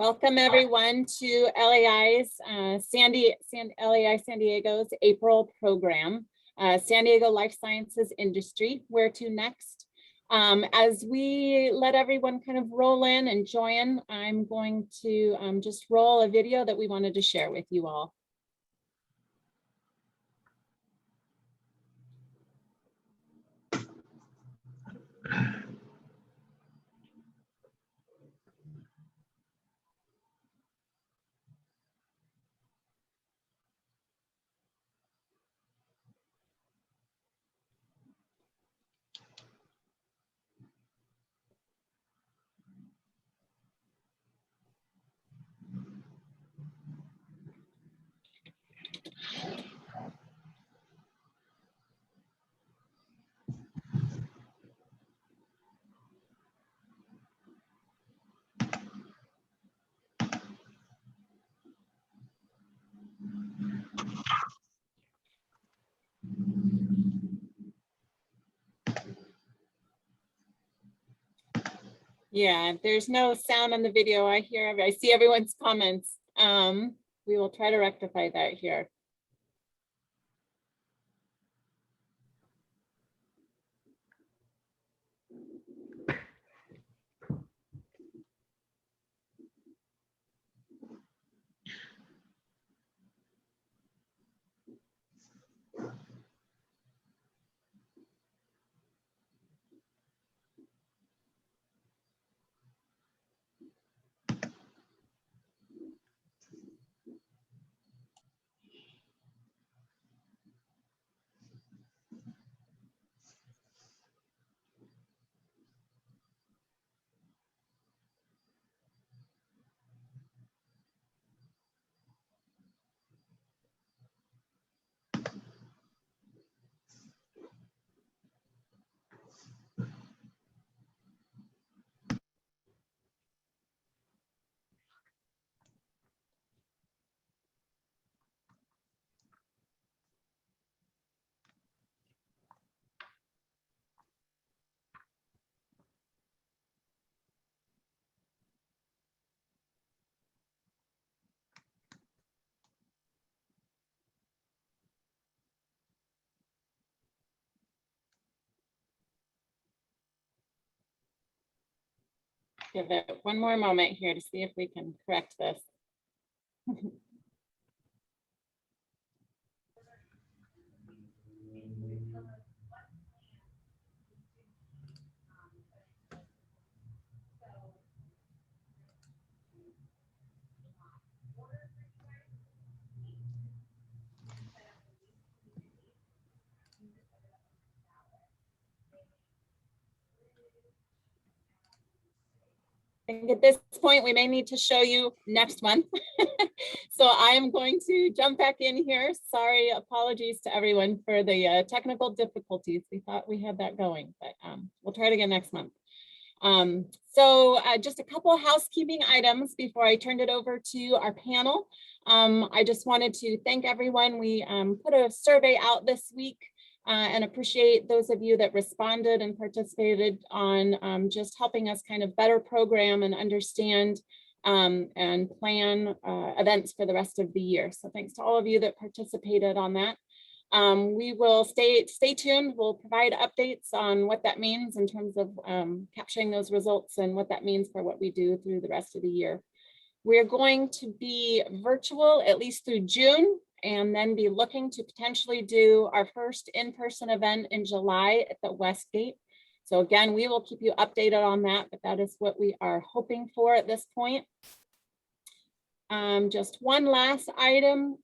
Welcome everyone to LAI's LAI San Diego's April program, San Diego Life Sciences Industry, Where to Next. As we let everyone kind of roll in and join, I'm going to just roll a video that we wanted to share with you all. Yeah, there's no sound on the video. I see everyone's comments. We will try to rectify that here. Give it one more moment here to see if we can correct this. I think at this point, we may need to show you next month. So I am going to jump back in here. Sorry, apologies to everyone for the technical difficulties. We thought we had that going, but we'll try it again next month. Just a couple of housekeeping items before I turned it over to our panel. I just wanted to thank everyone. We put a survey out this week. And appreciate those of you that responded and participated on just helping us kind of better program and understand and plan events for the rest of the year. So thanks to all of you that participated on that. We will stay tuned. We'll provide updates on what that means in terms of capturing those results and what that means for what we do through the rest of the year. We're going to be virtual at least through June, and then be looking to potentially do our first in-person event in July at the Westgate. So again, we will keep you updated on that, but that is what we are hoping for at this point. Just one last item.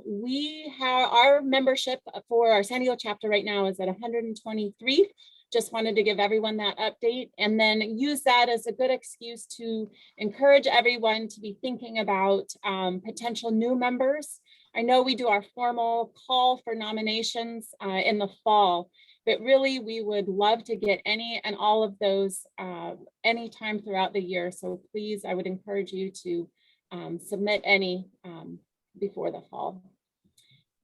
We have our membership for our San Diego chapter right now is at 123. Just wanted to give everyone that update and then use that as a good excuse to encourage everyone to be thinking about potential new members. I know we do our formal call for nominations in the fall, but really we would love to get any and all of those anytime throughout the year. So please, I would encourage you to submit any before the fall.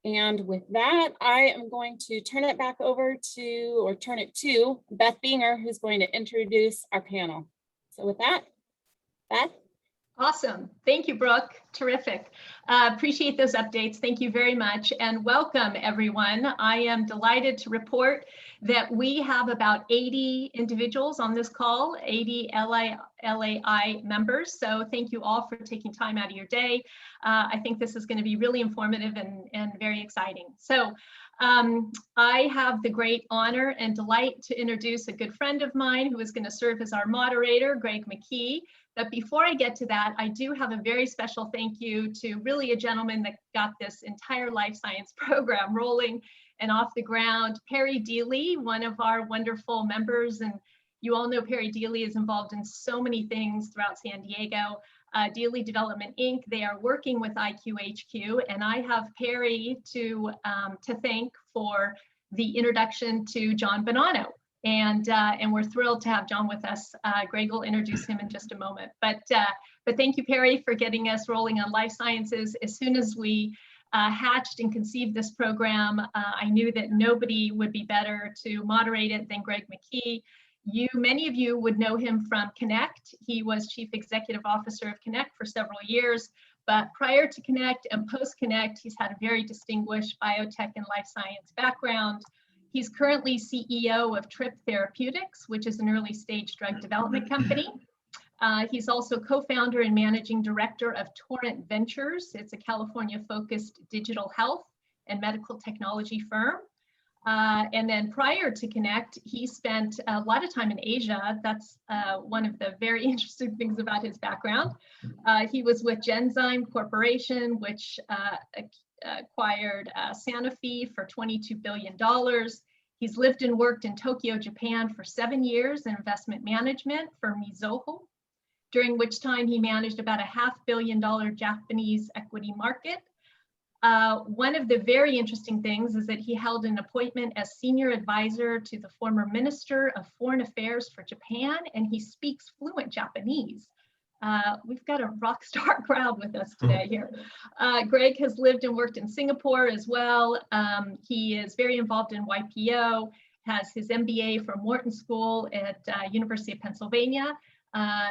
And with that, I am going to turn it back over to Beth Binger, who's going to introduce our panel. So with that, Beth. Awesome. Thank you, Brooke. Terrific. Appreciate those updates. Thank you very much. And welcome, everyone. I am delighted to report that we have about 80 individuals on this call, 80 LAI members. So thank you all for taking time out of your day. I think this is going to be really informative and very exciting. So I have the great honor and delight to introduce a good friend of mine who is going to serve as our moderator, Greg McKee. But before I get to that, I do have a very special thank you to really a gentleman that got this entire life science program rolling and off the ground, Perry Deely, one of our wonderful members. And you all know Perry Deely is involved in so many things throughout San Diego. Deely Development Inc., they are working with IQHQ, and I have Perry to thank for the introduction to John Bonanno. And we're thrilled to have John with us. Greg will introduce him in just a moment. But thank you, Perry, for getting us rolling on life sciences. As soon as we hatched and conceived this program, I knew that nobody would be better to moderate it than Greg McKee. Many of you would know him from Connect. He was Chief Executive Officer of Connect for several years. But prior to Connect and post-Connect, he's had a very distinguished biotech and life science background. He's currently CEO of Trip Therapeutics, which is an early stage drug development company. He's also co-founder and managing director of Torrent Ventures. It's a California-focused digital health and medical technology firm. And then prior to Connect, he spent a lot of time in Asia. That's one of the very interesting things about his background. He was with Genzyme Corporation, which acquired Sanofi for $22 billion. He's lived and worked in Tokyo, Japan for 7 years in investment management for Mizuho, during which time he managed about a $500 million Japanese equity market. One of the very interesting things is that he held an appointment as senior advisor to the former Minister of Foreign Affairs for Japan, and he speaks fluent Japanese. We've got a rock star crowd with us today here. Greg has lived and worked in Singapore as well. He is very involved in YPO, has his MBA from Wharton School at University of Pennsylvania,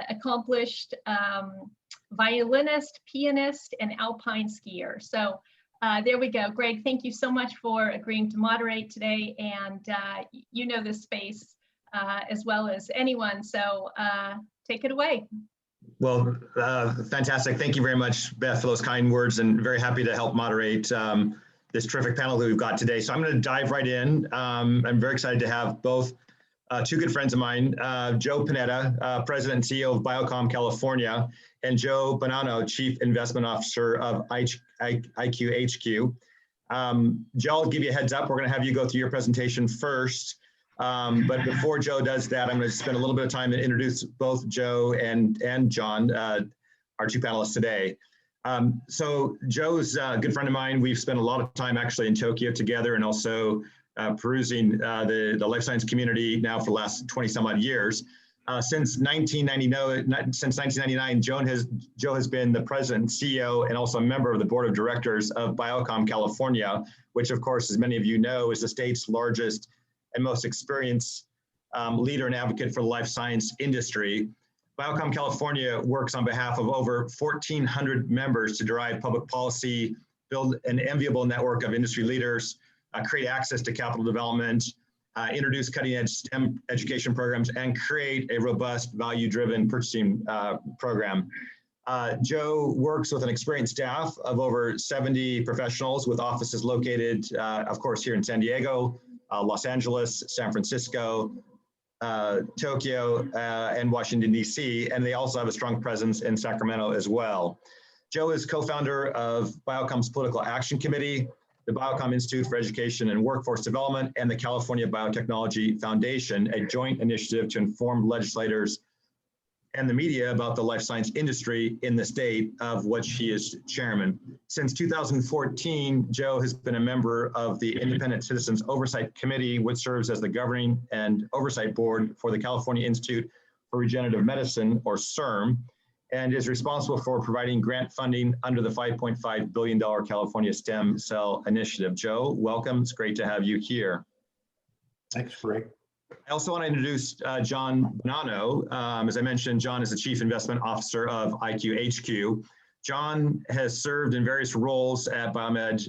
accomplished violinist, pianist, and alpine skier. So there we go. Greg, thank you so much for agreeing to moderate today. And you know this space as well as anyone. So take it away. Well, fantastic. Thank you very much, Beth, for those kind words, and very happy to help moderate this terrific panel that we've got today. So I'm going to dive right in. I'm very excited to have both two good friends of mine, Joe Panetta, President and CEO of Biocom California, and Joe Bonanno, Chief Investment Officer of IQHQ. Joe, I'll give you a heads up. We're going to have you go through your presentation first. But before Joe does that, I'm going to spend a little bit of time to introduce both Joe and John, our two panelists today. So Joe's a good friend of mine. We've spent a lot of time actually in Tokyo together, and also perusing the life science community now for the last 20 some odd years. Since 1999, Joe has been the president and CEO and also a member of the board of directors of Biocom California, which of course, as many of you know, is the state's largest and most experienced leader and advocate for the life science industry. Biocom California works on behalf of over 1,400 members to drive public policy, build an enviable network of industry leaders, create access to capital development, introduce cutting-edge STEM education programs, and create a robust value-driven purchasing program. Joe works with an experienced staff of over 70 professionals with offices located, of course, here in San Diego, Los Angeles, San Francisco, Tokyo, and Washington, D.C., and they also have a strong presence in Sacramento as well. Joe is co-founder of Biocom's Political Action Committee, the Biocom Institute for Education and Workforce Development, and the California Biotechnology Foundation, a joint initiative to inform legislators and the media about the life science industry in the state, of which he is chairman. Since 2014, Joe has been a member of the Independent Citizens Oversight Committee, which serves as the governing and oversight board for the California Institute for Regenerative Medicine, or CIRM, and is responsible for providing grant funding under the $5.5 billion California Stem Cell Initiative. Joe, welcome. It's great to have you here. Thanks, Greg. I also want to introduce John Bonanno. As I mentioned, John is the Chief Investment Officer of IQHQ. John has served in various roles at Biomed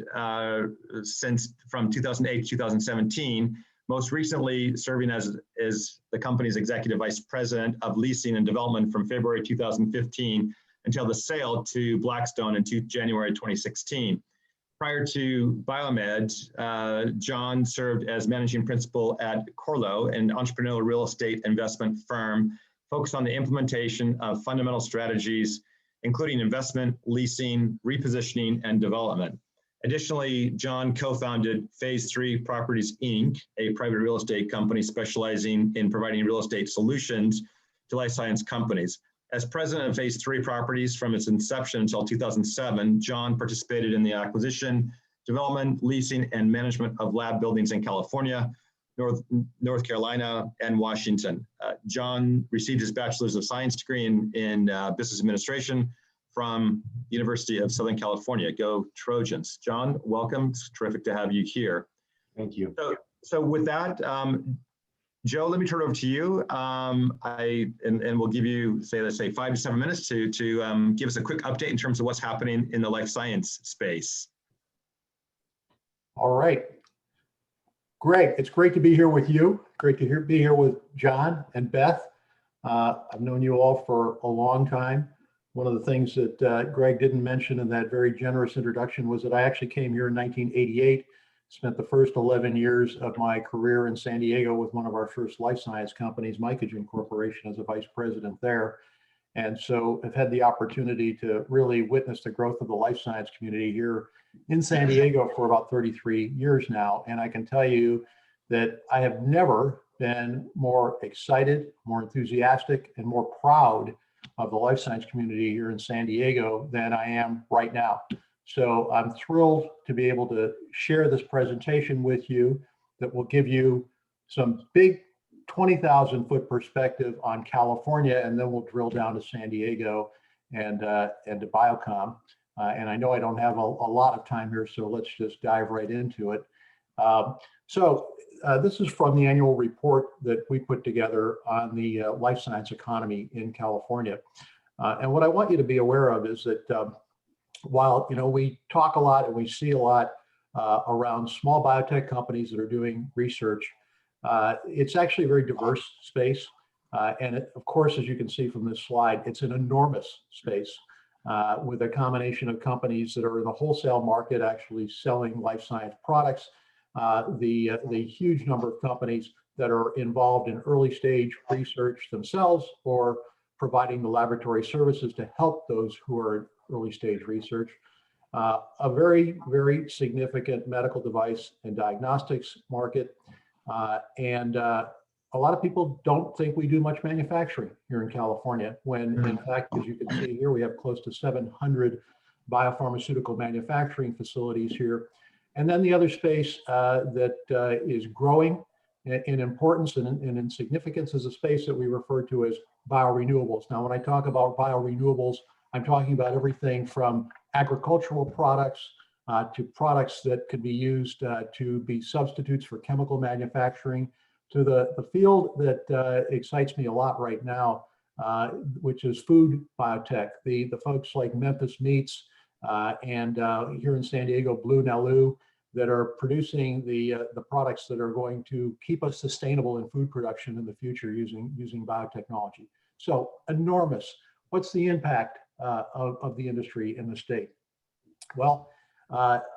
from 2008 to 2017, most recently serving as the company's Executive Vice President of Leasing and Development from February 2015 until the sale to Blackstone in January 2016. Prior to Biomed, John served as managing principal at Corlo, an entrepreneurial real estate investment firm focused on the implementation of fundamental strategies, including investment, leasing, repositioning, and development. Additionally, John co-founded Phase 3 Properties, Inc., a private real estate company specializing in providing real estate solutions to life science companies. As president of Phase 3 Properties from its inception until 2007, John participated in the acquisition, development, leasing, and management of lab buildings in California, North Carolina, and Washington. John received his Bachelor's of Science degree in Business Administration from University of Southern California. Go Trojans. John, welcome. It's terrific to have you here. Thank you. So with that, Joe, let me turn it over to you. And we'll give you, let's say 5 to 7 minutes to give us a quick update in terms of what's happening in the life science space. All right. Greg, it's great to be here with you. Great to be here with John and Beth. I've known you all for a long time. One of the things that Greg didn't mention in that very generous introduction was that I actually came here in 1988, spent the first 11 years of my career in San Diego with one of our first life science companies, Mycogen Corporation, as a vice president there. And so I've had the opportunity to really witness the growth of the life science community here in San Diego for about 33 years now. And I can tell you that I have never been more excited, more enthusiastic, and more proud of the life science community here in San Diego than I am right now. So I'm thrilled to be able to share this presentation with you that will give you some big 20,000 foot perspective on California, and then we'll drill down to San Diego and to Biocom. And I know I don't have a lot of time here, so let's just dive right into it. This is from the annual report that we put together on the life science economy in California. And what I want you to be aware of is that while we talk a lot and we see a lot around small biotech companies that are doing research, it's actually a very diverse space. And of course, as you can see from this slide, it's an enormous space with a combination of companies that are in the wholesale market actually selling life science products, the huge number of companies that are involved in early stage research themselves or providing the laboratory services to help those who are in early stage research, a very, very significant medical device and diagnostics market. And a lot of people don't think we do much manufacturing here in California, when in fact, as you can see here, we have close to 700 biopharmaceutical manufacturing facilities here. And then the other space that is growing in importance and in significance is a space that we refer to as biorenewables. Now, when I talk about biorenewables, I'm talking about everything from agricultural products to products that could be used to be substitutes for chemical manufacturing, to the field that excites me a lot right now, which is food biotech. The folks like Memphis Meats and here in San Diego, Blue Nalu, that are producing the products that are going to keep us sustainable in food production in the future using biotechnology. So enormous. What's the impact of the industry in the state? Well,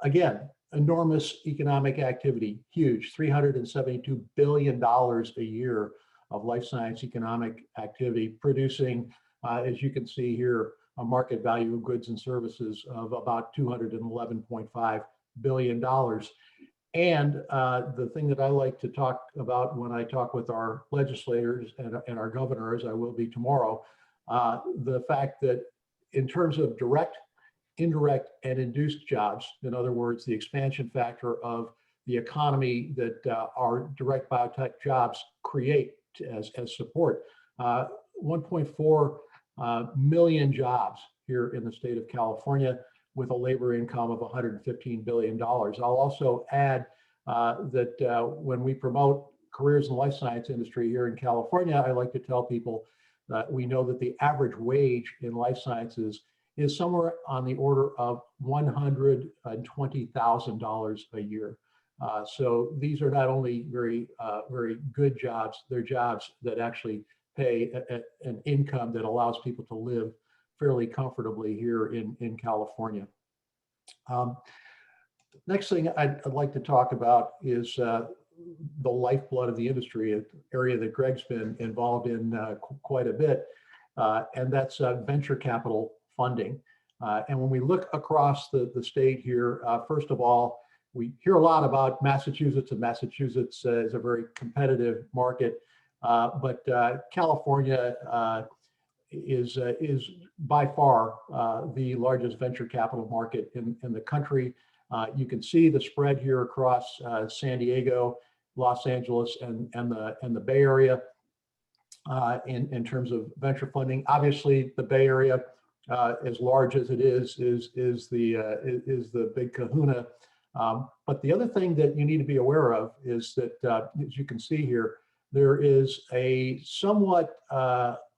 again, enormous economic activity, huge, $372 billion a year of life science economic activity, producing, as you can see here, a market value of goods and services of about $211.5 billion. And the thing that I like to talk about when I talk with our legislators and our governor, as I will be tomorrow, the fact that in terms of direct, indirect, and induced jobs, in other words, the expansion factor of the economy that our direct biotech jobs create as support, 1.4 million jobs here in the state of California, with a labor income of $115 billion. I'll also add that when we promote careers in the life science industry here in California, I like to tell people that we know that the average wage in life sciences is somewhere on the order of $120,000 a year. So these are not only very good jobs, they're jobs that actually pay an income that allows people to live fairly comfortably here in California. Next thing I'd like to talk about is the lifeblood of the industry, an area that Greg's been involved in quite a bit, and that's venture capital funding. And when we look across the state here, first of all, we hear a lot about Massachusetts, and Massachusetts is a very competitive market, but California is by far the largest venture capital market in the country. You can see the spread here across San Diego, Los Angeles, and the Bay Area in terms of venture funding. Obviously, the Bay Area, as large as it is the big kahuna. But the other thing that you need to be aware of is that, as you can see here, there is a somewhat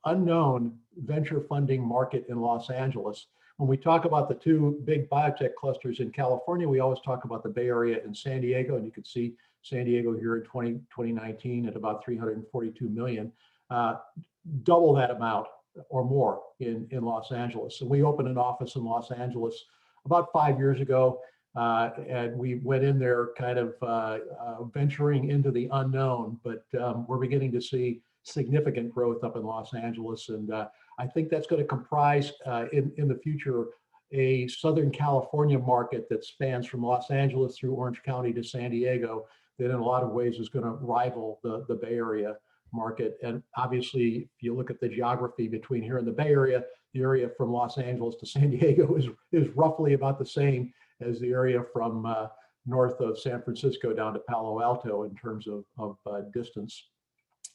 unknown venture funding market in Los Angeles. When we talk about the two big biotech clusters in California, we always talk about the Bay Area and San Diego, and you can see San Diego here in 2019 at about 342 million, double that amount or more in Los Angeles. So we opened an office in Los Angeles about 5 years ago, and we went in there kind of venturing into the unknown, but we're beginning to see significant growth up in Los Angeles. And I think that's going to comprise in the future a Southern California market that spans from Los Angeles through Orange County to San Diego, that in a lot of ways is going to rival the Bay Area market. And obviously, if you look at the geography between here and the Bay Area, the area from Los Angeles to San Diego is roughly about the same as the area from north of San Francisco down to Palo Alto in terms of distance.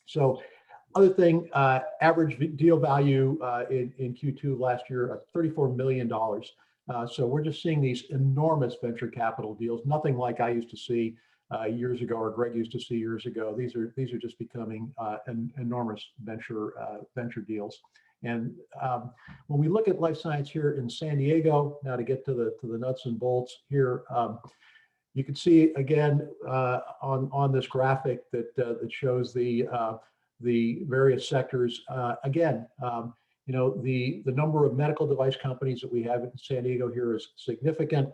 So other thing, average deal value in Q2 last year, $34 million. So we're just seeing these enormous venture capital deals, nothing like I used to see years ago or Greg used to see years ago. These are just becoming enormous venture deals. And when we look at life science here in San Diego, now to get to the nuts and bolts here, you can see again on this graphic that shows the various sectors. Again, you know, the number of medical device companies that we have in San Diego here is significant,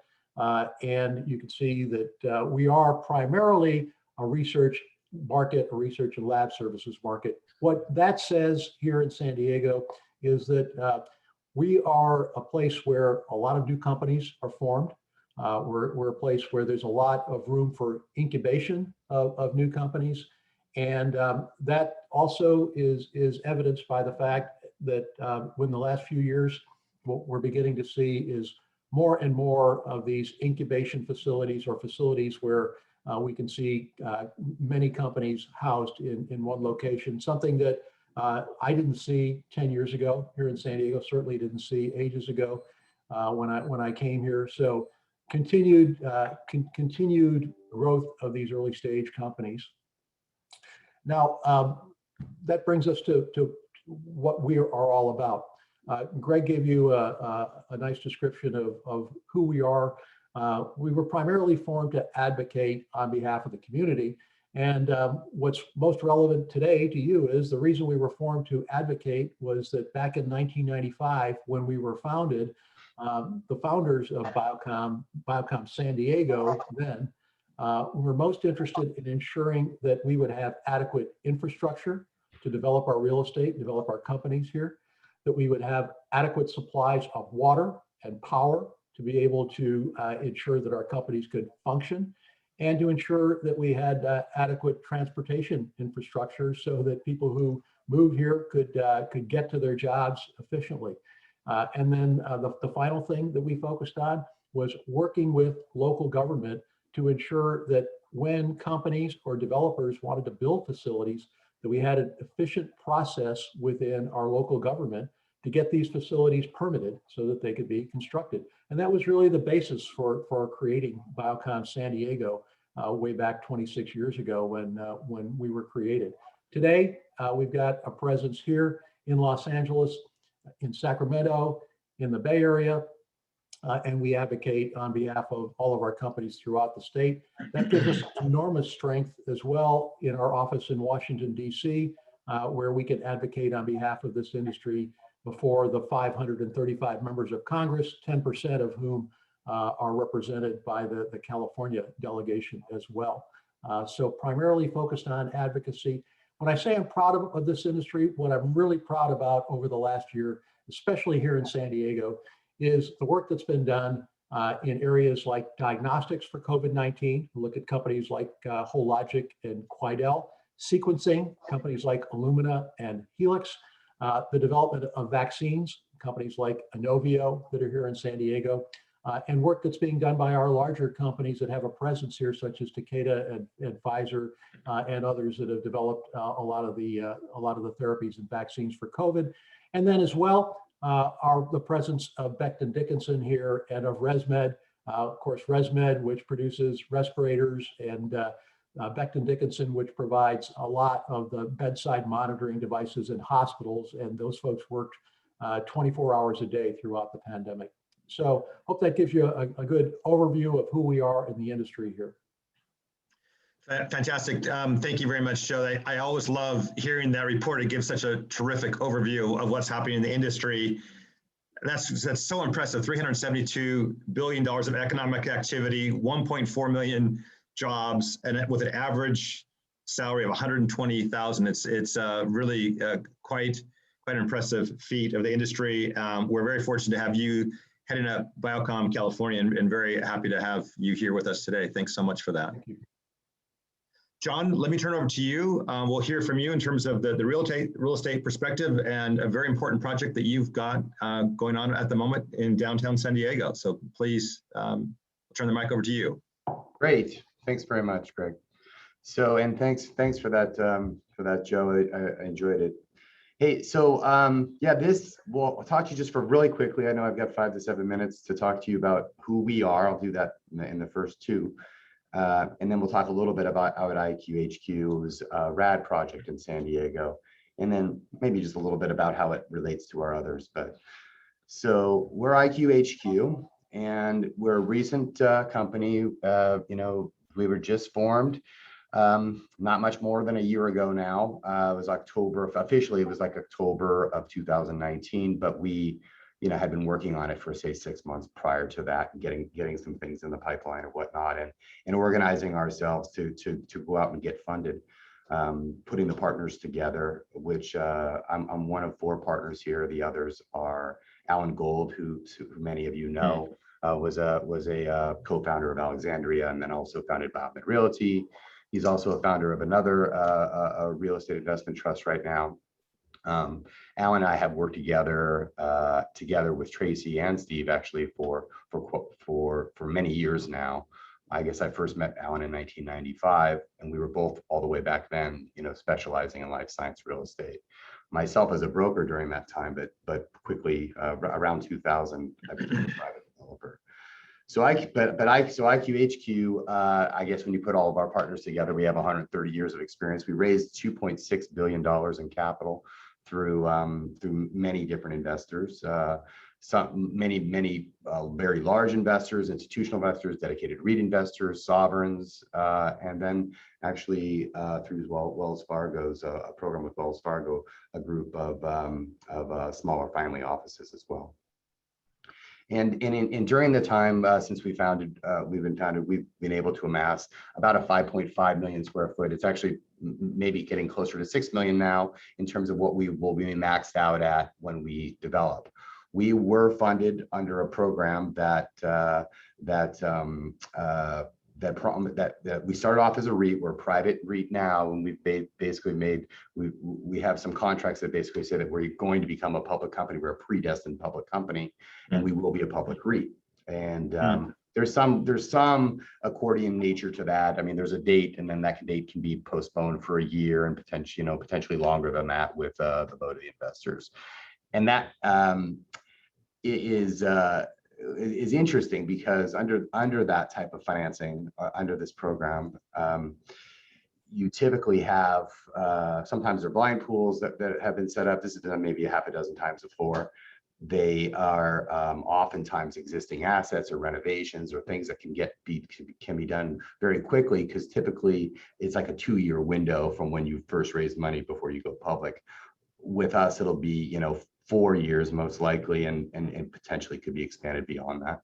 and you can see that we are primarily a research market, a research and lab services market. What that says here in San Diego is that we are a place where a lot of new companies are formed. We're a place where there's a lot of room for incubation of new companies. And that also is evidenced by the fact that in the last few years, what we're beginning to see is more and more of these incubation facilities or facilities where we can see many companies housed in one location, something that I didn't see 10 years ago here in San Diego, certainly didn't see ages ago when I came here. So continued growth of these early stage companies. Now, that brings us to what we are all about. Greg gave you a nice description of who we are. We were primarily formed to advocate on behalf of the community. And what's most relevant today to you is the reason we were formed to advocate was that back in 1995, when we were founded, the founders of Biocom San Diego then were most interested in ensuring that we would have adequate infrastructure to develop our real estate, develop our companies here, that we would have adequate supplies of water and power to be able to ensure that our companies could function, and to ensure that we had adequate transportation infrastructure so that people who moved here could get to their jobs efficiently. And then the final thing that we focused on was working with local government to ensure that when companies or developers wanted to build facilities, that we had an efficient process within our local government to get these facilities permitted so that they could be constructed. And that was really the basis for creating Biocom San Diego way back 26 years ago when we were created. Today, we've got a presence here in Los Angeles, in Sacramento, in the Bay Area, and we advocate on behalf of all of our companies throughout the state. That gives us enormous strength as well in our office in Washington, D.C., where we can advocate on behalf of this industry before the 535 members of Congress, 10% of whom are represented by the California delegation as well. So primarily focused on advocacy. When I say I'm proud of this industry, what I'm really proud about over the last year, especially here in San Diego, is the work that's been done in areas like diagnostics for COVID-19. Look at companies like Hologic and Quidel, sequencing, companies like Illumina and Helix, the development of vaccines, companies like Inovio that are here in San Diego, and work that's being done by our larger companies that have a presence here, such as Takeda and Pfizer and others that have developed a lot of the therapies and vaccines for COVID. And then as well, the presence of Becton Dickinson here and of ResMed. Of course, ResMed, which produces respirators, and Becton Dickinson, which provides a lot of the bedside monitoring devices in hospitals. And those folks worked 24 hours a day throughout the pandemic. So hope that gives you a good overview of who we are in the industry here. Fantastic. Thank you very much, Joe. I always love hearing that report. It gives such a terrific overview of what's happening in the industry. That's so impressive. $372 billion of economic activity, 1.4 million jobs, and with an average salary of $120,000. It's really quite an impressive feat of the industry. We're very fortunate to have you heading up Biocom California, and very happy to have you here with us today. Thanks so much for that. Thank you. John, let me turn over to you. We'll hear from you in terms of the real estate perspective and a very important project that you've got going on at the moment in downtown San Diego. So please I'll turn the mic over to you. Great. Thanks very much, Greg. So, and thanks for that, Joe. I enjoyed it. Hey, so yeah, I'll talk to you just for really quickly. I know I've got 5 to 7 minutes to talk to you about who we are. I'll do that in the first 2. And then we'll talk a little bit about IQHQ's RAD project in San Diego, and then maybe just a little bit about how it relates to our others. But so we're IQHQ, and we're a recent company. We were just formed not much more than a year ago now. It was October, officially it was like October of 2019, but we had been working on it for, say, 6 months prior to that, and getting some things in the pipeline and whatnot, and organizing ourselves to go out and get funded, putting the partners together, which I'm one of 4 partners here. The others are Alan Gold, who many of you know, was a co-founder of Alexandria, and then also founded Biomed Realty. He's also a founder of another a real estate investment trust right now. Alan and I have worked together with Tracy and Steve actually for many years now. I guess I first met Alan in 1995, and we were both all the way back then, specializing in life science real estate. Myself as a broker during that time, but quickly around 2000, I became a private developer. So IQHQ, I guess when you put all of our partners together, we have 130 years of experience. We raised $2.6 billion in capital through many different investors, many very large investors, institutional investors, dedicated REIT investors, sovereigns, and then actually through Wells Fargo's a program with Wells Fargo, a group of smaller family offices as well. And during the time since we've been able to amass about a 5.5 million square foot. It's actually maybe getting closer to 6 million now in terms of what we will be maxed out at when we develop. We were funded under a program that we started off as a REIT. We're a private REIT now, and we've basically we have some contracts that basically say that we're going to become a public company. We're a predestined public company, and we will be a public REIT. And there's some accordion nature to that. I mean, there's a date, and then that date can be postponed for a year and potentially longer than that with the vote of the investors. And that is is interesting because under that type of financing, under this program, you typically have, sometimes they're blind pools that have been set up. This has been done maybe a half a dozen times before. They are oftentimes existing assets or renovations or things that can be done very quickly, because typically it's like a 2-year window from when you first raise money before you go public. With us, it'll be 4 years most likely, and potentially could be expanded beyond that.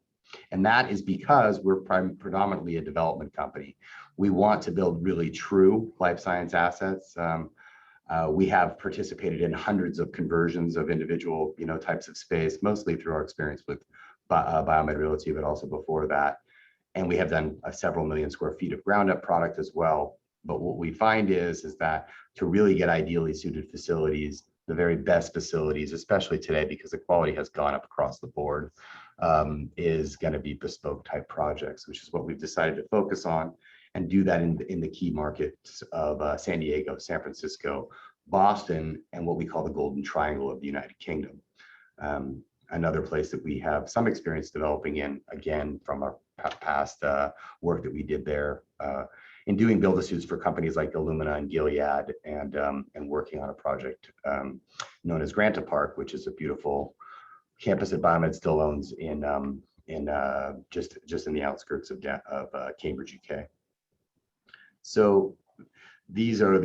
And that is because we're predominantly a development company. We want to build really true life science assets. We have participated in hundreds of conversions of individual, types of space, mostly through our experience with Biomed Realty, but also before that. And we have done several million square feet of ground up product as well. But what we find is that to really get ideally suited facilities, the very best facilities, especially today, because the quality has gone up across the board, is going to be bespoke type projects, which is what we've decided to focus on, and do that in the key markets of San Diego, San Francisco, Boston, and what we call the Golden Triangle of the United Kingdom. Another place that we have some experience developing in, again, from our past work that we did there, in doing build-to-suits for companies like Illumina and Gilead, and working on a project known as Granta Park, which is a beautiful campus that Biomed still owns in just in the outskirts of Cambridge, UK. So these are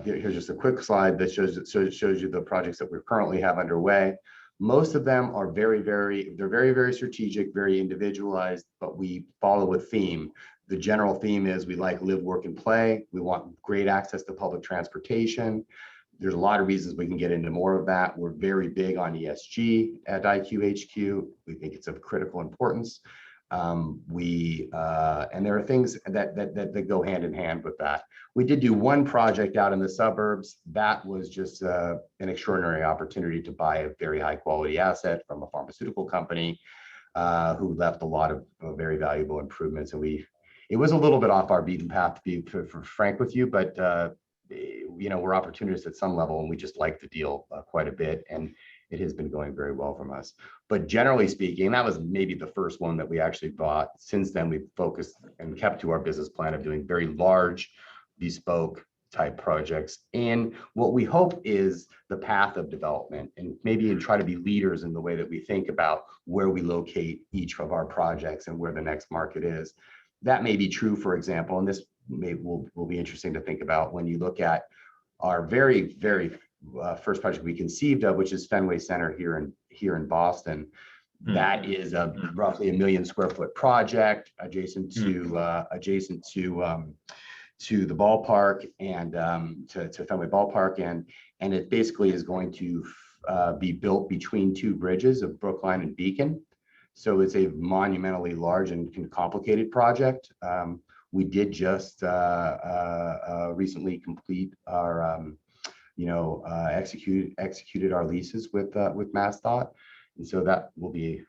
here's just a quick slide that shows you the projects that we currently have underway. Most of them are very, very strategic, very individualized, but we follow a theme. The general theme is we like live, work, and play. We want great access to public transportation. There's a lot of reasons we can get into more of that. We're very big on ESG at IQHQ. We think it's of critical importance. And there are things that go hand in hand with that. We did do one project out in the suburbs. That was just an extraordinary opportunity to buy a very high quality asset from a pharmaceutical company who left a lot of very valuable improvements. And it was a little bit off our beaten path, to be frank with you, but we're opportunists at some level, and we just like the deal quite a bit, and it has been going very well from us. But generally speaking, that was maybe the first one that we actually bought. Since then, we've focused and kept to our business plan of doing very large, bespoke type projects. And what we hope is the path of development, and maybe try to be leaders in the way that we think about where we locate each of our projects and where the next market is. That may be true, for example, and this will be interesting to think about when you look at our very, very first project we conceived of, which is Fenway Center here in Boston. That is a roughly 1 million square foot project adjacent to the ballpark and to Fenway Ballpark, and it basically is going to be built between 2 bridges of Brookline and Beacon. So it's a monumentally large and complicated project. We did just recently complete our executed our leases with MassDOT, and so that will be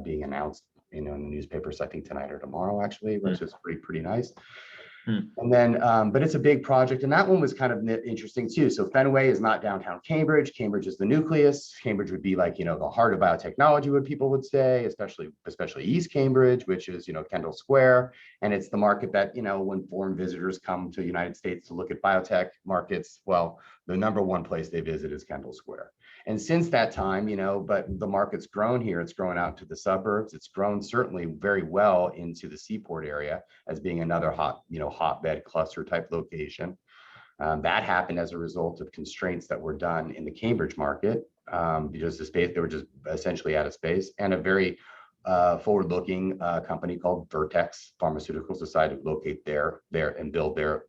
being announced in the newspapers, I think tonight or tomorrow, actually, which is pretty nice. And then, but it's a big project, and that one was kind of interesting too. So Fenway is not downtown Cambridge. Cambridge is the nucleus. Cambridge would be like, the heart of biotechnology, what people would say, especially East Cambridge, which is, Kendall Square. And it's the market that, when foreign visitors come to the United States to look at biotech markets, well, the #1 place they visit is Kendall Square. And since that time, but the market's grown here. It's grown out to the suburbs. It's grown certainly very well into the Seaport area as being another hotbed cluster type location. That happened as a result of constraints that were done in the Cambridge market, because they were just essentially out of space, and a very forward-looking company called Vertex Pharmaceuticals decided to locate there and build their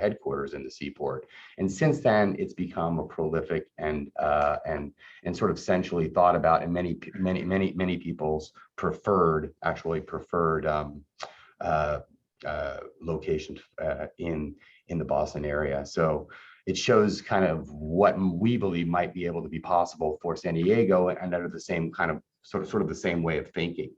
headquarters in the Seaport. And since then, it's become a prolific and sort of centrally thought about, and many people's preferred location in the Boston area. So it shows kind of what we believe might be able to be possible for San Diego, and under the same kind of sort of the same way of thinking.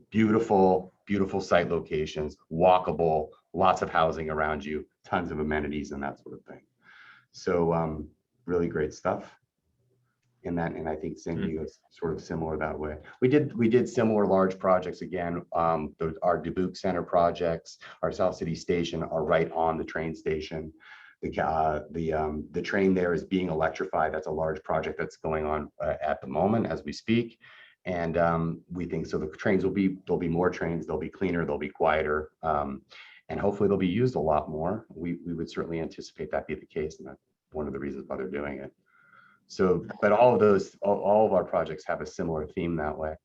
Beautiful site locations, walkable, lots of housing around you, tons of amenities and that sort of thing. So really great stuff. in that, and I think San Diego's sort of similar that way. We did similar large projects again. Our Dubuque Center projects, our South City Station are right on the train station. The train there is being electrified. That's a large project that's going on at the moment as we speak. And we think so the trains there'll be more trains, they'll be cleaner, they'll be quieter, and hopefully they'll be used a lot more. We would certainly anticipate that be the case, and that's one of the reasons why they're doing it. So, but all of our projects have a similar theme that way.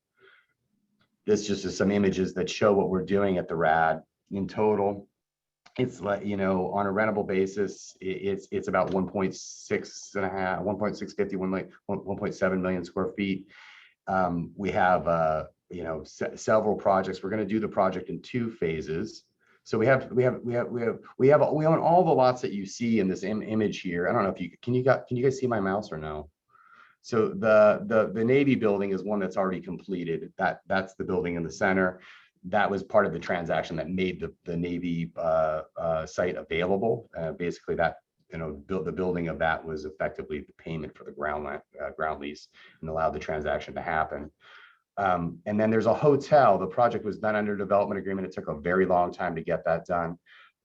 This just is some images that show what we're doing at the RAD in total. It's like, you know, on a rentable basis, it's about 1.7 million square feet. We have, you know, several projects. We're going to do the project in 2 phases. So we own all the lots that you see in this image here. I don't know if can you guys see my mouse or no? So the Navy building is one that's already completed. That's the building in the center. That was part of the transaction that made the Navy site available. Basically, that, you know, the building of that was effectively the payment for the ground lease and allowed the transaction to happen. And then there's a hotel. The project was done under development agreement. It took a very long time to get that done.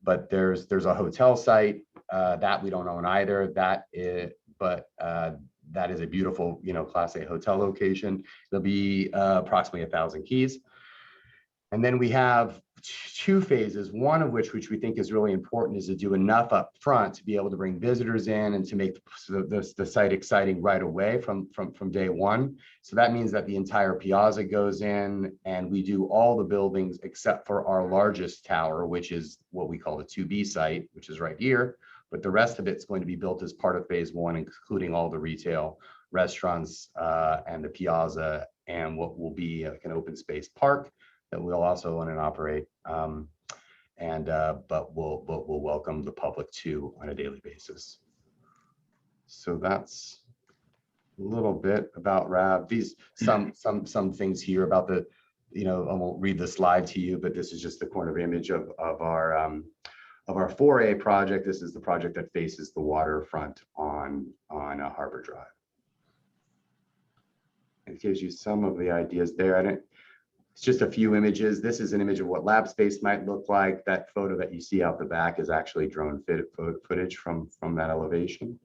But there's a hotel site that we don't own either. That is a beautiful, you know, Class A hotel location. There'll be approximately 1,000 keys. And then we have 2 phases, one of which we think is really important, is to do enough up front to be able to bring visitors in and to make the site exciting right away from day one. So that means that the entire piazza goes in, and we do all the buildings except for our largest tower, which is what we call the 2B site, which is right here. But the rest of it's going to be built as part of phase 1, including all the retail, restaurants, and the piazza, and what will be like an open space park that we'll also own and operate, but we'll welcome the public too on a daily basis. So that's a little bit about RAB. These some things here about the, you know, I won't read the slide to you, but this is just the corner image of our 4A project. This is the project that faces the waterfront on Harbor Drive. It gives you some of the ideas there. It's just a few images. This is an image of what lab space might look like. That photo that you see out the back is actually drone footage from that elevation.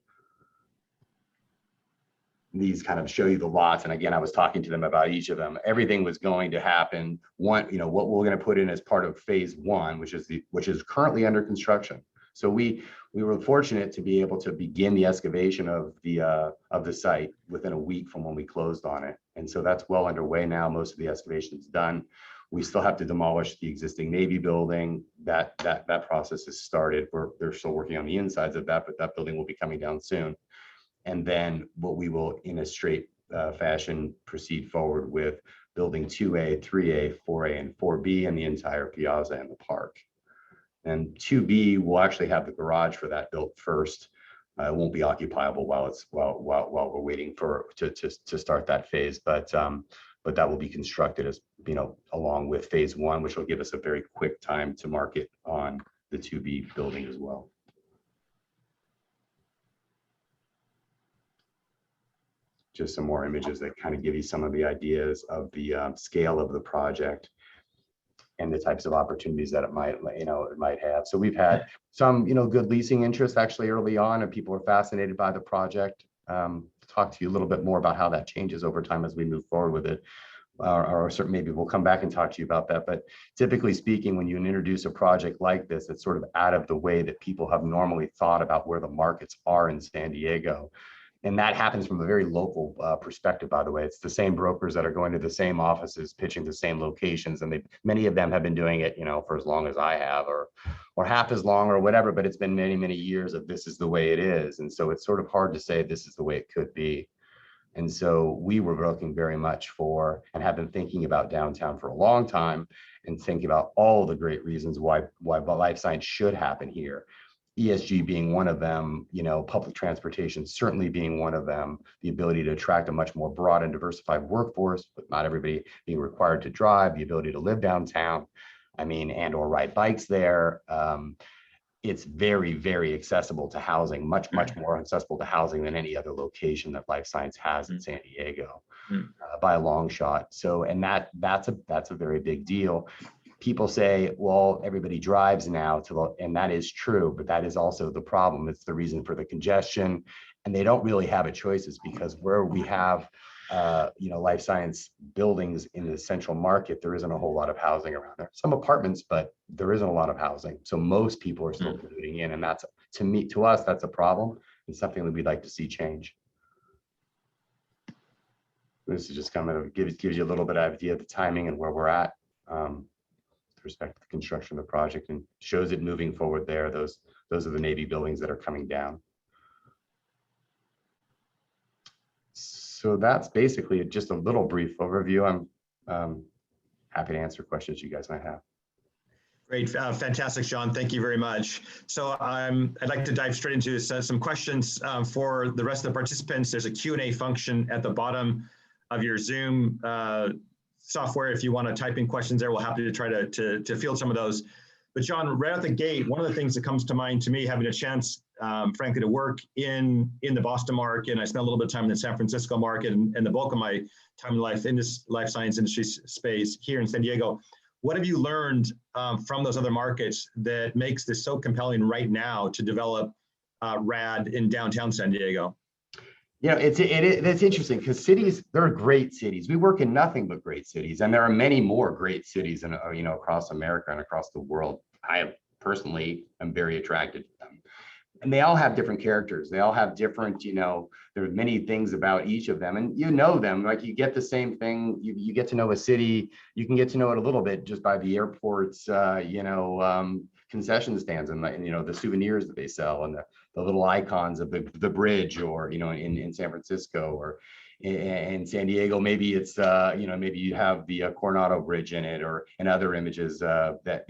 These kind of show you the lots. And again, I was talking to them about each of them. Everything was going to happen. One, you know, what we're going to put in as part of phase 1, which is currently under construction. So we were fortunate to be able to begin the excavation of the site within a week from when we closed on it. And so that's well underway now. Most of the excavation is done. We still have to demolish the existing Navy building. That process has started. They're still working on the insides of that, but that building will be coming down soon. And then what we will, in a straight fashion, proceed forward with building 2A, 3A, 4A, and 4B, and the entire piazza and the park. And 2B will actually have the garage for that built first. It won't be occupiable while we're waiting to start that phase, but that will be constructed, as you know, along with phase 1, which will give us a very quick time to market on the 2B building as well. Just some more images that kind of give you some of the ideas of the scale of the project and the types of opportunities that it might have. So we've had some, you know, good leasing interest actually early on, and people are fascinated by the project. Talk to you a little bit more about how that changes over time as we move forward with it. Or certainly maybe we'll come back and talk to you about that. But typically speaking, when you introduce a project like this, it's sort of out of the way that people have normally thought about where the markets are in San Diego. And that happens from a very local perspective, by the way. It's the same brokers that are going to the same offices, pitching the same locations, and many of them have been doing it, you know, for as long as I have, or half as long, or whatever. But it's been many, many years of this is the way it is, and so it's sort of hard to say this is the way it could be. And so we were looking very much for, and have been thinking about downtown for a long time, and thinking about all the great reasons why life science should happen here. ESG being one of them, you know, public transportation certainly being one of them, the ability to attract a much more broad and diversified workforce, but not everybody being required to drive, the ability to live downtown, I mean, and or ride bikes there. it's very, very accessible to housing, much more accessible to housing than any other location that life science has in San Diego, by a long shot. So, and that's a very big deal. People say, well, everybody drives now and that is true, but that is also the problem. It's the reason for the congestion, and they don't really have a choices, because where we have life science buildings in the central market, there isn't a whole lot of housing around there. Some apartments, but there isn't a lot of housing. So most people are still commuting in, and that's, to us, that's a problem. It's something that we'd like to see change. This is just kind of gives you a little bit of idea of the timing and where we're at with respect to the construction of the project, and shows it moving forward there. Those are the Navy buildings that are coming down. So that's basically just a little brief overview. I'm happy to answer questions you guys might have. Great, fantastic, Sean. Thank you very much. So I'd like to dive straight into some questions for the rest of the participants. There's a Q&A function at the bottom of your Zoom software. If you want to type in questions there, we'll happy to try to field some of those. But John, right out the gate, one of the things that comes to mind to me, having a chance, frankly, to work in the Boston market, and I spent a little bit of time in the San Francisco market, and the bulk of my time in life science industry space here in San Diego. What have you learned from those other markets that makes this so compelling right now to develop RAD in downtown San Diego? You know, it's interesting because cities, they're great cities. We work in nothing but great cities, and there are many more great cities in, across America and across the world. I personally am very attracted to them, and they all have different characters. They all have different, there's many things about each of them, and them. Like, you get the same thing. You get to know a city. You can get to know it a little bit just by the airport's, concession stands and the souvenirs that they sell, and the little icons of the bridge, or in San Francisco, or in San Diego, maybe it's maybe you have the Coronado Bridge in it, or in other images that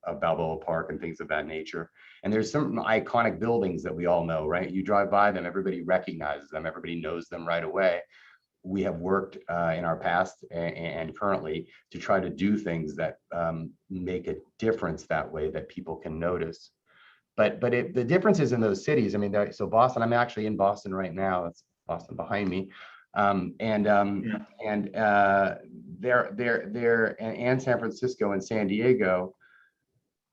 of Balboa Park and things of that nature. And there's some iconic buildings that we all know, right? You drive by them, everybody recognizes them, everybody knows them right away. We have worked in our past and currently to try to do things that make a difference that way, that people can notice. But the differences in those cities, I mean, so Boston, I'm actually in Boston right now. That's Boston behind me. And San Francisco and San Diego,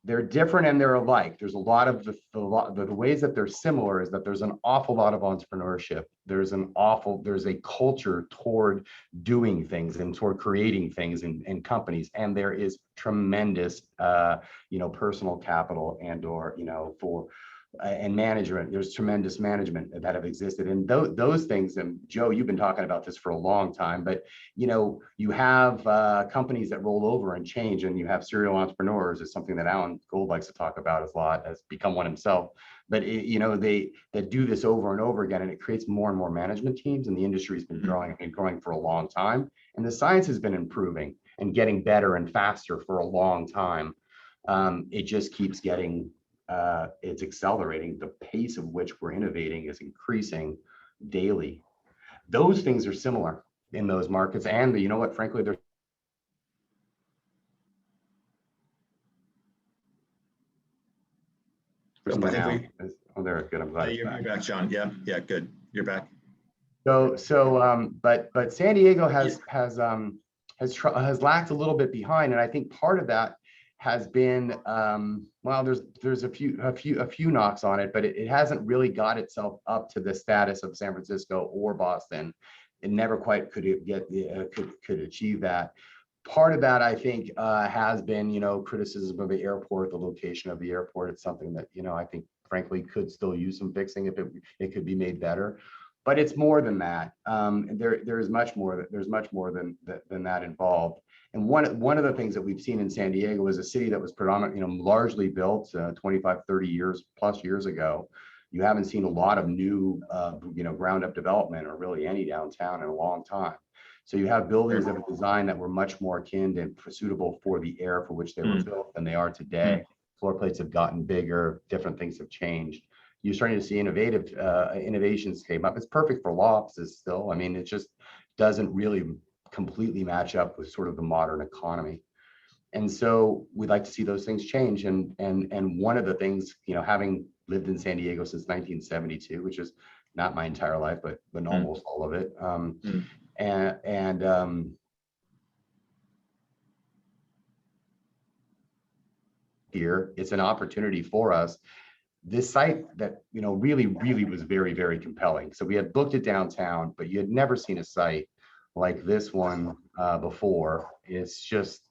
they're different and they're alike. There's a lot of the ways that they're similar is that there's an awful lot of entrepreneurship. There's a culture toward doing things and toward creating things in companies. And there is tremendous, personal capital and management. There's tremendous management that have existed. And those things, and Joe, you've been talking about this for a long time, but you have companies that roll over and change, and you have serial entrepreneurs. Is something that Alan Gold likes to talk about a lot, has become one himself. But they do this over and over again, and it creates more and more management teams, and the industry has been growing for a long time. And the science has been improving and getting better and faster for a long time. It just keeps getting it's accelerating. The pace of which we're innovating is increasing daily. Those things are similar in those markets, and frankly, they're there. Good. I'm glad you're back, John. Yeah, good. You're back. But San Diego has lagged a little bit behind, and I think part of that has been there's a few knocks on it, but it hasn't really got itself up to the status of San Francisco or Boston. It never quite could achieve that. Part of that, I think, has been criticism of the airport, the location of the airport. It's something that I think frankly could still use some fixing if it could be made better. But it's more than that. There's much more than that involved. And one of the things that we've seen in San Diego is a city that was largely built 25, 30 years ago. You haven't seen a lot of new, ground up development, or really any downtown, in a long time. So you have buildings that were designed that were much more akin and suitable for the air for which they were built than they are today. Floor plates have gotten bigger, different things have changed. You're starting to see innovations came up. It's perfect for law offices still. I mean, it just doesn't really completely match up with sort of the modern economy. And so we'd like to see those things change. And one of the things, you know, having lived in San Diego since 1972, which is not my entire life, but almost all of it. Here, it's an opportunity for us. This site that, you know, really was very, very compelling. So we had looked at downtown, but you had never seen a site like this one before. It's just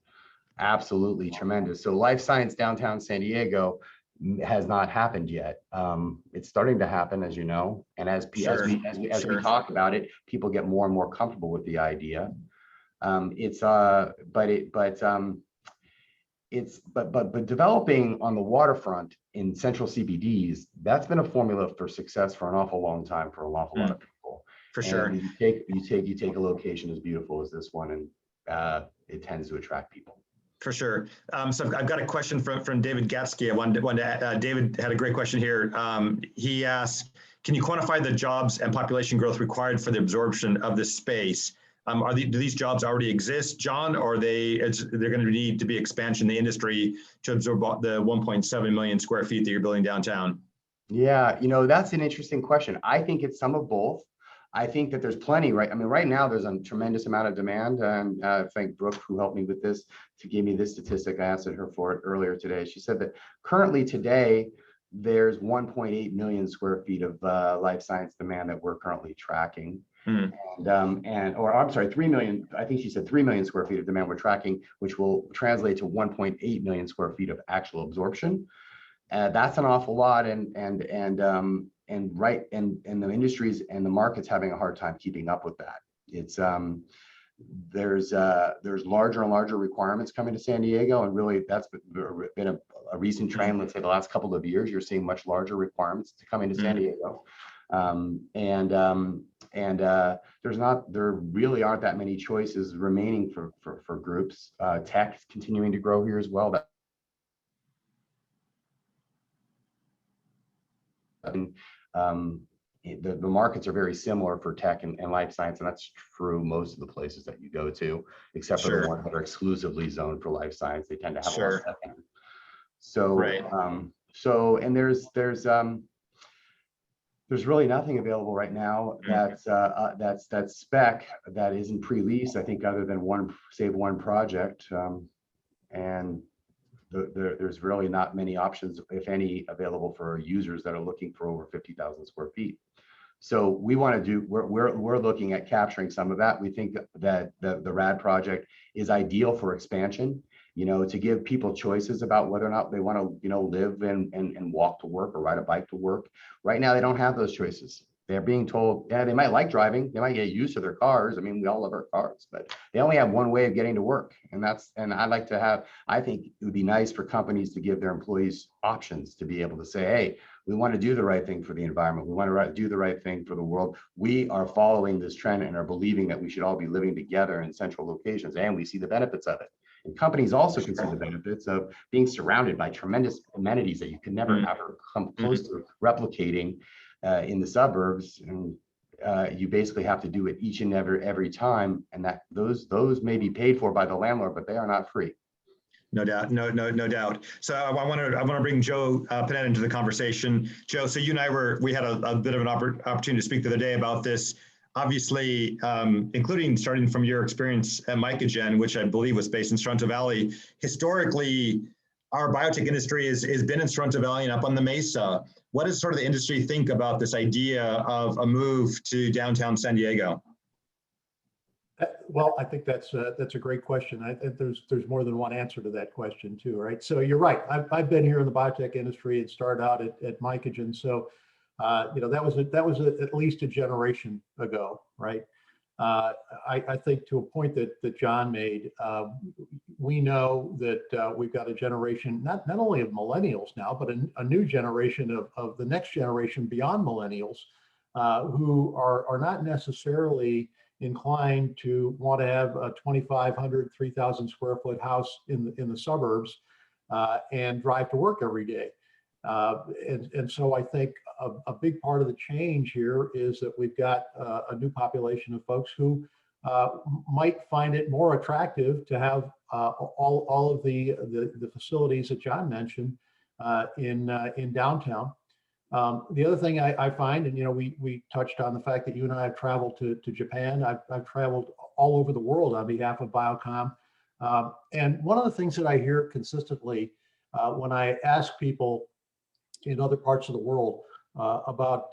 absolutely tremendous. So life science downtown San Diego has not happened yet. It's starting to happen, as you know, and as we talk about it, people get more and more comfortable with the idea. But developing on the waterfront in central CBDs, that's been a formula for success for an awful long time for an awful lot of people. For sure. You take a location as beautiful as this one, and it tends to attract people. For sure. So I've got a question from David Gatsky. David had a great question here. He asked, can you quantify the jobs and population growth required for the absorption of this space? Do these jobs already exist, John, or they're going to need to be expansion in the industry to absorb the 1.7 million square feet that you're building downtown? Yeah, you know, that's an interesting question. I think it's some of both. I think that there's plenty, right? I mean, right now there's a tremendous amount of demand, and I thank Brooke, who helped me with this, to give me this statistic. I asked her for it earlier today. She said that currently today, there's 1.8 million square feet of life science demand that we're currently tracking. Or I'm sorry, 3 million, I think she said 3 million square feet of demand we're tracking, which will translate to 1.8 million square feet of actual absorption. That's an awful lot, and the industries and the market's having a hard time keeping up with that. It's there's larger and larger requirements coming to San Diego, and really that's been a recent trend. Let's say the last couple of years, you're seeing much larger requirements to come into San Diego. There really aren't that many choices remaining for groups. Tech is continuing to grow here as well. The markets are very similar for tech and life science, and that's true most of the places that you go to, except for the ones that are exclusively zoned for life science. They tend to have a lot of tech in. So and there's really nothing available right now that's spec that isn't pre-leased, I think, other than one project, and there's really not many options, if any, available for users that are looking for over 50,000 square feet. So we're looking at capturing some of that. We think that the RAD project is ideal for expansion, you know, to give people choices about whether or not they want to, you know, live and walk to work or ride a bike to work. Right now, they don't have those choices. They're being told, yeah, they might like driving, they might get used to their cars. I mean, we all love our cars, but they only have one way of getting to work. And I think it would be nice for companies to give their employees options to be able to say, hey, we want to do the right thing for the environment. We want to do the right thing for the world. We are following this trend and are believing that we should all be living together in central locations, and we see the benefits of it. And companies also can see the benefits of being surrounded by tremendous amenities that you can never ever come close to replicating in the suburbs. And you basically have to do it each and every time, and that those may be paid for by the landlord, but they are not free. No doubt, no doubt. So I want to bring Joe Panetta into the conversation. Joe, so you and we had a bit of an opportunity to speak the other day about this. Obviously, including starting from your experience at Mycogen, which I believe was based in Sorrento Valley. Historically, our biotech industry has been in Sorrento Valley and up on the Mesa. What does sort of the industry think about this idea of a move to downtown San Diego? Well, I think that's a great question. I think there's more than one answer to that question too, right? So you're right. I've been here in the biotech industry and started out at Mycogen. So you know, that was at least a generation ago, right? I think to a point that John made, we know that we've got a generation, not only of millennials now, but a new generation of the next generation beyond millennials, who are not necessarily inclined to want to have a 2,500, 3,000 square foot house in the suburbs and drive to work every day. And so I think a big part of the change here is that we've got a new population of folks who might find it more attractive to have all of the facilities that John mentioned in downtown. The other thing I find, and we touched on the fact that you and I have traveled to Japan. I've traveled all over the world on behalf of Biocom. And one of the things that I hear consistently when I ask people in other parts of the world about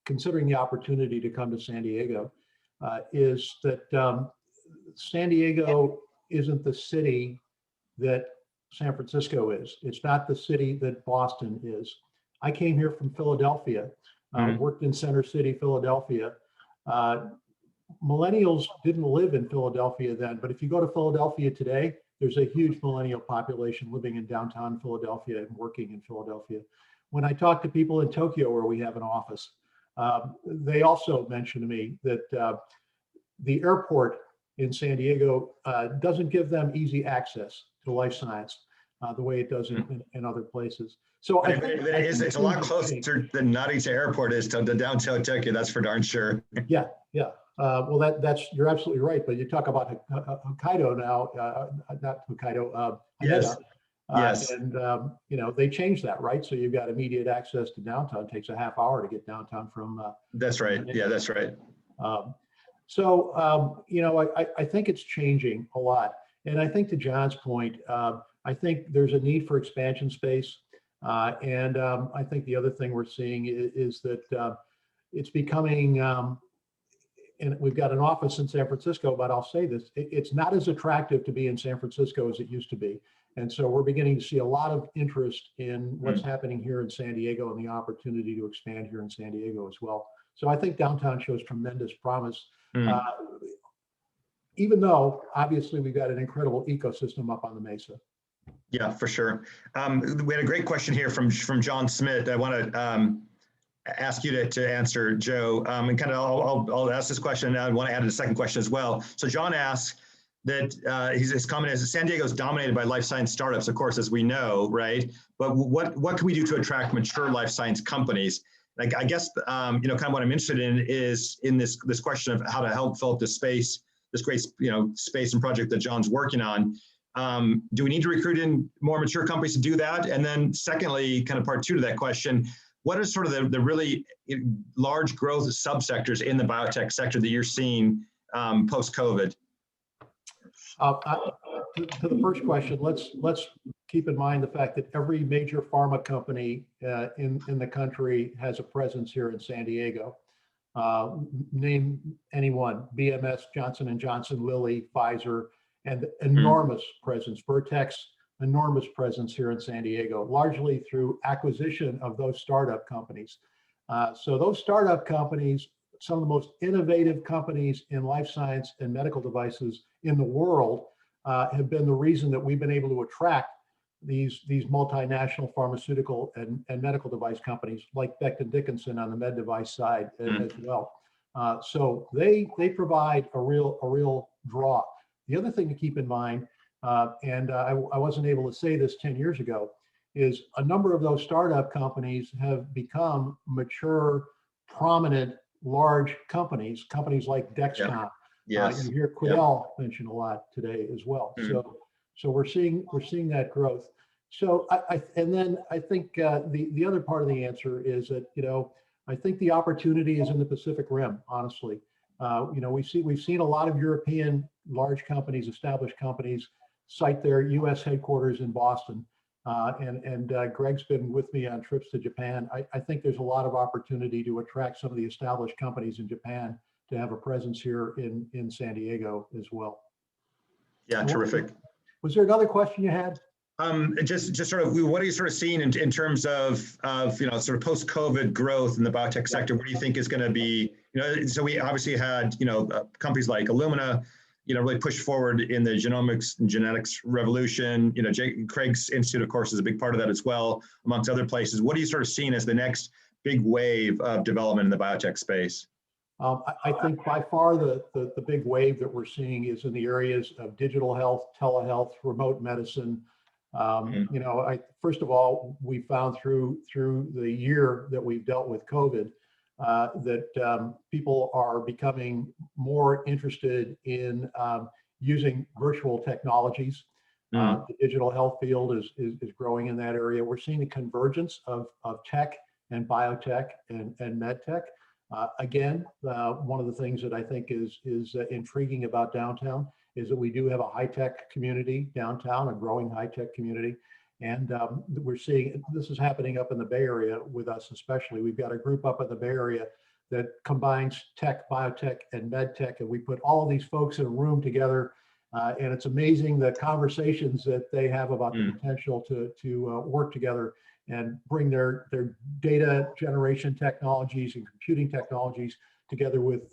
considering the opportunity to come to San Diego is that San Diego isn't the city that San Francisco is. It's not the city that Boston is. I came here from Philadelphia, worked in Center City, Philadelphia. Millennials didn't live in Philadelphia then, but if you go to Philadelphia today, there's a huge millennial population living in downtown Philadelphia and working in Philadelphia. When I talk to people in Tokyo, where we have an office, they also mention to me that the airport in San Diego doesn't give them easy access to life science the way it does in other places. So it's a lot closer than Narita Airport is to the downtown Tokyo. That's for darn sure. Yeah. Well, you're absolutely right. But you talk about Hokkaido now, not Hokkaido, Yes. Haneda. Yes. And they changed that, right? So you've got immediate access to downtown. It takes a half hour to get downtown from. That's right. Yeah, that's right. I think it's changing a lot. And I think to John's point, I think there's a need for expansion space. And I think the other thing we're seeing is that it's becoming, and we've got an office in San Francisco, but I'll say this, it's not as attractive to be in San Francisco as it used to be. And so we're beginning to see a lot of interest in what's happening here in San Diego and the opportunity to expand here in San Diego as well. So I think downtown shows tremendous promise, even though obviously we've got an incredible ecosystem up on the Mesa. Yeah, for sure. We had a great question here from John Smith. I want to ask you to answer, Joe, and kind of I'll ask this question and I want to add a second question as well. So John asks that his comment is San Diego is dominated by life science startups, of course, as we know, right? But what can we do to attract mature life science companies? Like, I guess, kind of what I'm interested in is in this question of how to help fill up this space, this great, space and project that John's working on. Do we need to recruit in more mature companies to do that? And then secondly, kind of part two to that question, what are sort of the really large growth subsectors in the biotech sector that you're seeing post-COVID? To the first question, let's keep in mind the fact that every major pharma company in the country has a presence here in San Diego. Name anyone: BMS, Johnson & Johnson, Lilly, Pfizer, and enormous presence. Vertex, enormous presence here in San Diego, largely through acquisition of those startup companies. So those startup companies, some of the most innovative companies in life science and medical devices in the world, have been the reason that we've been able to attract these multinational pharmaceutical and medical device companies like Becton Dickinson on the med device side as well. So they provide a real draw. The other thing to keep in mind, and I wasn't able to say this 10 years ago, is a number of those startup companies have become mature, prominent, large companies like Dexcom. Yes. You hear Quidel mentioned a lot today as well. So we're seeing that growth. So I think the other part of the answer is that I think the opportunity is in the Pacific Rim. Honestly, we've seen a lot of European large companies, established companies, cite their U.S. headquarters in Boston. And Greg's been with me on trips to Japan. I think there's a lot of opportunity to attract some of the established companies in Japan to have a presence here in San Diego as well. Yeah, terrific. Was there another question you had? Just sort of, what are you sort of seeing in terms of sort of post-COVID growth in the biotech sector? What do you think is going to be, so we obviously had, companies like Illumina, really push forward in the genomics and genetics revolution. Craig's Institute, of course, is a big part of that as well, amongst other places. What are you sort of seeing as the next big wave of development in the biotech space? I think by far the big wave that we're seeing is in the areas of digital health, telehealth, remote medicine. First of all, we found through the year that we've dealt with COVID, that people are becoming more interested in using virtual technologies. The digital health field is growing in that area. We're seeing a convergence of tech and biotech and med tech. Again, one of the things that I think is intriguing about downtown is that we do have a high-tech community downtown, a growing high-tech community. And we're seeing this is happening up in the Bay Area with us especially. We've got a group up in the Bay Area that combines tech, biotech, and med tech, and we put all of these folks in a room together. And it's amazing the conversations that they have about the potential to work together and bring their data generation technologies and computing technologies together with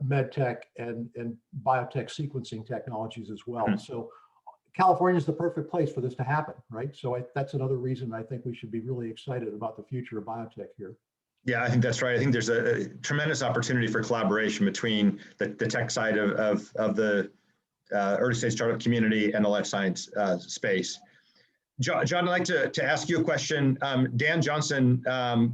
med tech and biotech sequencing technologies as well. So California is the perfect place for this to happen, right? So that's another reason I think we should be really excited about the future of biotech here. Yeah, I think that's right. I think there's a tremendous opportunity for collaboration between the tech side of the early stage startup community and the life science space. John, I'd like to ask you a question. Dan Johnson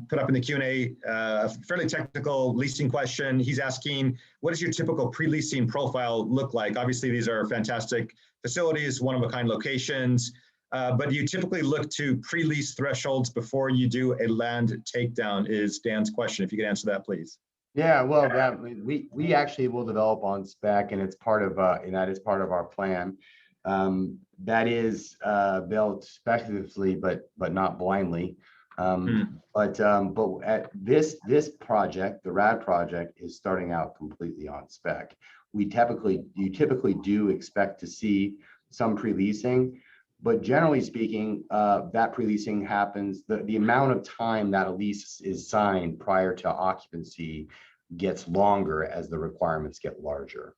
put up in the Q&A a fairly technical leasing question. He's asking, what does your typical pre-leasing profile look like? Obviously, these are fantastic facilities, one-of-a-kind locations, but do you typically look to pre-lease thresholds before you do a land takedown is Dan's question. If you could answer that, please. Yeah, well, we actually will develop on spec, and it's part of and that is part of our plan. That is built speculatively, but not blindly. But at this project, the RAD project, is starting out completely on spec. You typically do expect to see some pre-leasing, but generally speaking, that pre-leasing happens. The amount of time that a lease is signed prior to occupancy gets longer as the requirements get larger.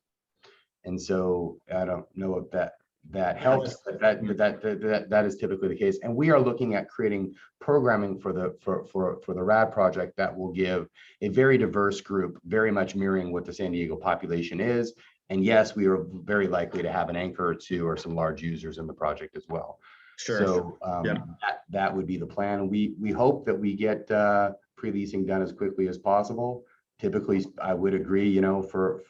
And so I don't know if that helps, but that is typically the case. And we are looking at creating programming for the RAD project that will give a very diverse group, very much mirroring what the San Diego population is. And yes, we are very likely to have an anchor or two or some large users in the project as well. Sure. So that would be the plan. We hope that we get pre-leasing done as quickly as possible. Typically, I would agree, you know, for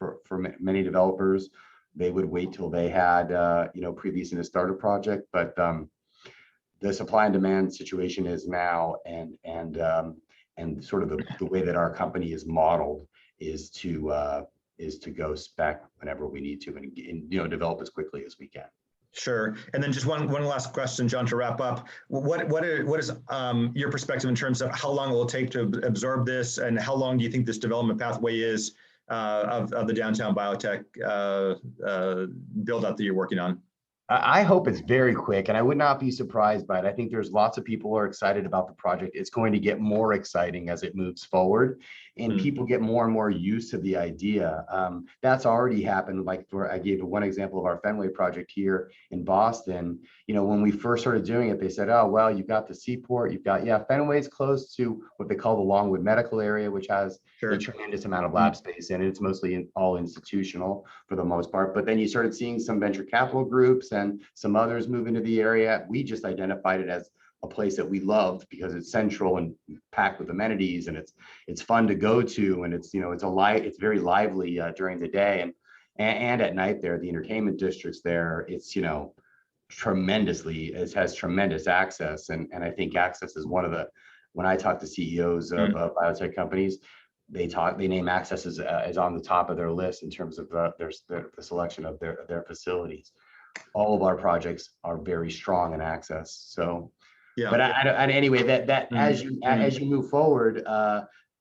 many developers, they would wait till they had, you know, pre-leasing to start a project. But the supply and demand situation is now, and sort of the way that our company is modeled is to go spec whenever we need to, and you know, develop as quickly as we can. Sure. And then just one last question, John, to wrap up. What is your perspective in terms of how long it will take to absorb this, and how long do you think this development pathway is of the downtown biotech build out that you're working on? I hope it's very quick, and I would not be surprised by it. I think there's lots of people who are excited about the project. It's going to get more exciting as it moves forward, and people get more and more used to the idea. That's already happened. Like I gave one example of our Fenway project here in Boston. You know, when we first started doing it, they said, "Oh, well, you've got the seaport. You've got Fenway's close to what they call the Longwood Medical Area, which has a tremendous amount of lab space in it. It's mostly all institutional for the most part. But then you started seeing some venture capital groups and some others move into the area. We just identified it as a place that we loved because it's central and packed with amenities, and it's fun to go to, and it's, you know, it's very lively during the day and at night there. The entertainment districts there, it's, you know, it has tremendous access, and I think access is one of the, when I talk to CEOs of biotech companies, they name access as on the top of their list in terms of the selection of their facilities. All of our projects are very strong in access. So, but anyway, as you move forward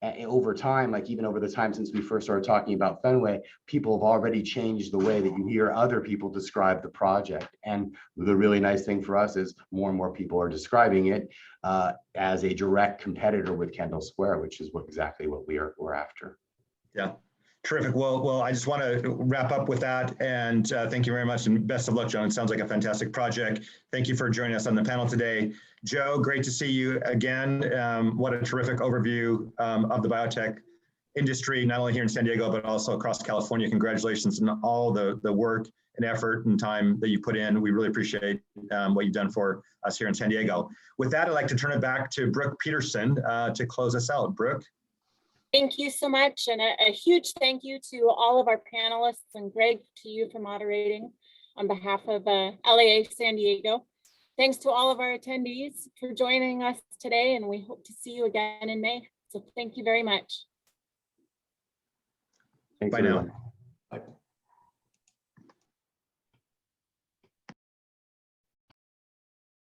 over time, like even over the time since we first started talking about Fenway, people have already changed the way that you hear other people describe the project. And the really nice thing for us is more and more people are describing it as a direct competitor with Kendall Square, which is exactly what we're after. Yeah. Terrific. Well, I just want to wrap up with that, and thank you very much, and best of luck, John. It sounds like a fantastic project. Thank you for joining us on the panel today. Joe, great to see you again. What a terrific overview of the biotech industry, not only here in San Diego, but also across California. Congratulations on all the work and effort and time that you put in. We really appreciate what you've done for us here in San Diego. With that, I'd like to turn it back to Brooke Peterson to close us out. Brooke? Thank you so much. And a huge thank you to all of our panelists and Greg, to you for moderating on behalf of LAA San Diego. Thanks to all of our attendees for joining us today, and we hope to see you again in May. So thank you very much. Thanks, Bye now. everyone. Bye.